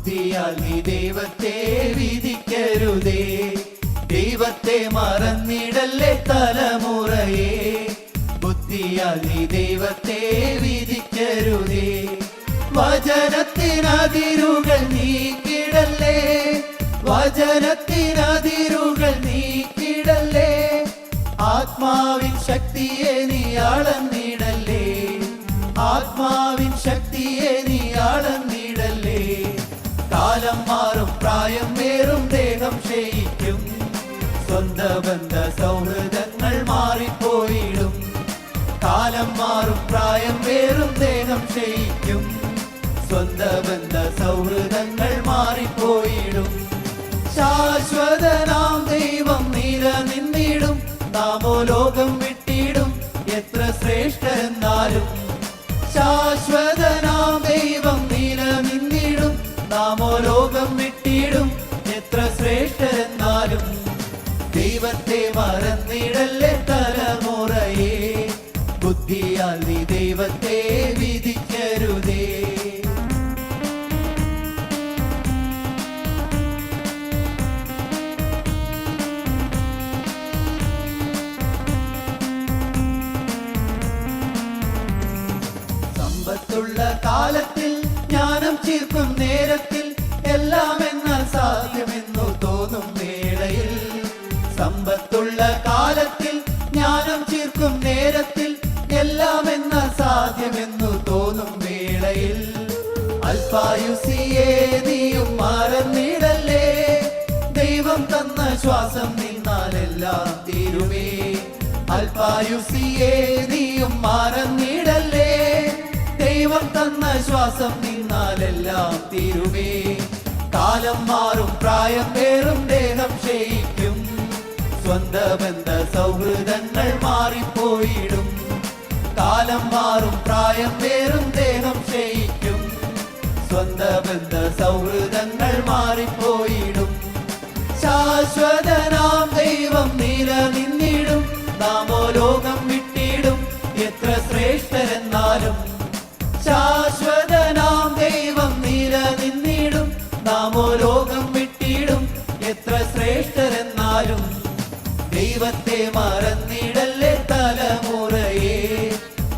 ബുദ്ധിയാൽ നീ ദൈവത്തെ വിധിക്കരുതേ. ദൈവത്തെ മറന്നിടല്ലേ തലമുറയെ, ബുദ്ധിയാൽ നീ ദൈവത്തെ വിധിക്കരുതേ. വചനത്തിനതിരുകൾ നീക്കിടല്ലേ, വചനത്തിനതിരുകൾ നീക്കിടല്ലേ. ആത്മാവിൻ ശക്തിയെ നീ അളന്നിടല്ലേ, ആത്മാവിൻ ശക്തിയെ നീ അളന്നിടല്ലേ. കാലം മാറും പ്രായം വേറും ദേഹം ക്ഷയിക്കും, സ്വന്ത ബന്ധ സൗഹൃദങ്ങൾ മാറിപ്പോയിടും. കാലം മാറും പ്രായം വേറും ദേഹം ക്ഷയിക്കും, സ്വന്ത ബന്ധ സൗഹൃദങ്ങൾ മാറിപ്പോയിടും. ശാശ്വതനാം ദൈവം നിലനിന്നിടും, നാമോ ലോകം വിട്ടിടും എത്ര ശ്രേഷ്ഠരെന്നാലും. ശാശ്വതനാം ദൈവം നിലനിന്നിടും, നാമോ ലോകം വിട്ടിടും എത്ര ശ്രേഷ്ഠരെന്നാലും. ദൈവത്തെ മറന്നിടല്ലേ തലമുറയെ, ബുദ്ധിയാൽ നീ ദൈവത്തെ വിധിക്കരുതേ. സമ്പത്തുള്ള കാലത്തിൽ ജ്ഞാനം ചീർക്കും നേരത്തിൽ, എല്ലാം എന്നാൽ സാധ്യമെന്നു തോന്നും വേളയിൽ. സമ്പത്തുള്ള കാലത്തിൽ ജ്ഞാനം ചീർക്കും നേരത്തിൽ, എല്ലാം എന്നാൽ സാധ്യമെന്നു തോന്നും വേളയിൽ. അല്പായുസിയെ നീയും മറന്നിടല്ലേ, ദൈവം തന്ന ശ്വാസം നിന്നാലെല്ലാം തീരുമേ. അല്പായുസിയെ നീയും മറന്നിടല്ലേ, ദൈവം തന്ന ശ്വാസം നിന്നാലെല്ലാം തീരുമേ. കാലം മാറും പ്രായം വേറും ദേഹം ക്ഷയിക്കും, സ്വന്ത ബന്ധ സൗഹൃദങ്ങൾ മാറിപ്പോയിടും. കാലം മാറും പ്രായം വേറും ദേഹം ക്ഷയിക്കും, സ്വന്ത ബന്ധ സൗഹൃദങ്ങൾ മാറിപ്പോയിടും. ശാശ്വതനാം ദൈവം നിലനിന്നിടും, നാമോ ലോകം വിട്ടിടും എത്ര ശ്രേഷ്ഠരെന്നാലും. ശാശ്വതനാം ദൈവം നിലനിന്നിടും, നാമോ ലോകം വിട്ടിടും എത്ര ശ്രേഷ്ഠരെന്നാലും. ദൈവത്തെ മറന്നിടല്ലേ തലമുറയെ,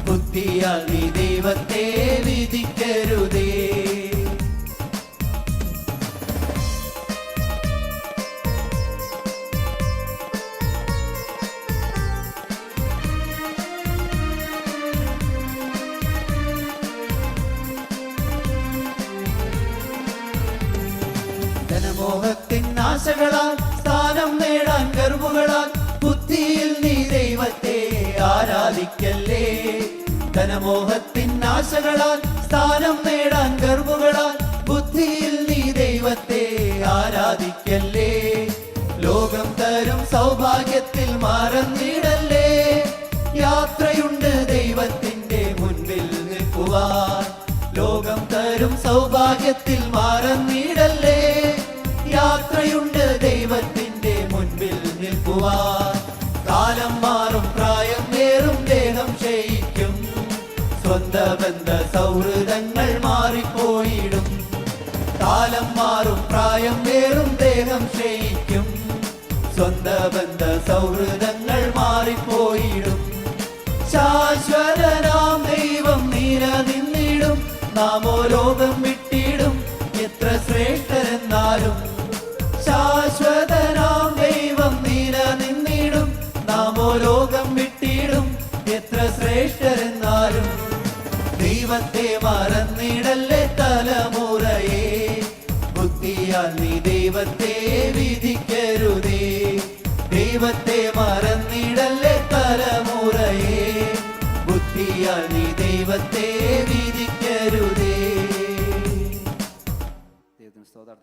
ബുദ്ധിയാൽ നീ ദൈവത്തെ വിധിക്കരുതേ. ധനമോഹത്തിൻ ആശകളാൽ സ്ഥാനം നേടാൻ ഗർവുകളാൽ, ബുദ്ധിയിൽ നീ ദൈവത്തെ ആരാധിക്കല്ലേ. ധനമോഹത്തിൻ ആശകളാൽ സ്ഥാനം നേടാൻ ഗർവുകളാൽ, ബുദ്ധിയിൽ നീ ദൈവത്തെ ആരാധിക്കല്ലേ. ലോകം തരും സൗഭാഗ്യത്തിൽ മറന്നിടല്ലേ, യാത്രയുണ്ട് ദൈവത്തിന്റെ മുൻപിൽ നിൽക്കുവാൻ. ലോകം തരും സൗഭാഗ്യത്തിൽ മറന്നിടല്ലേ, യാത്രയുണ്ട് ദൈവത്തിന്റെ മുൻപിൽ നിൽക്കുവാൻ. കാലം മാറും പ്രായം വേറും ദേഹം ക്ഷയിക്കും, സ്വന്ത ബന്ധ സൗഹൃദങ്ങൾ മാറിപ്പോയിടും. കാലം മാറും പ്രായം വേറും ദേഹം ക്ഷയിക്കും, സ്വന്ത ബന്ധ സൗഹൃദങ്ങൾ മാറിപ്പോയിടും. ശാശ്വതനാം ദൈവം നിലനിന്നിടും, നാമോ ലോകം വിട്ടിടും എത്ര ശ്രേഷ്ഠരെന്നാലും. ശാശ്വതനാം ദൈവം നിലനിന്നിടും, നാമോ ലോകം വിട്ടിടും എത്ര ശ്രേഷ്ഠരെന്നാലും. ദൈവത്തെ മറന്നിടല്ലേ തലമുറയെ, ബുദ്ധിയാൽ നീ ദൈവത്തെ വിധിക്കരുതേ. ദൈവത്തെ മറന്നിടല്ലേ തലമുറയെ, ബുദ്ധിയാൽ നീ ദൈവത്തെ വിധിക്കരുതേ.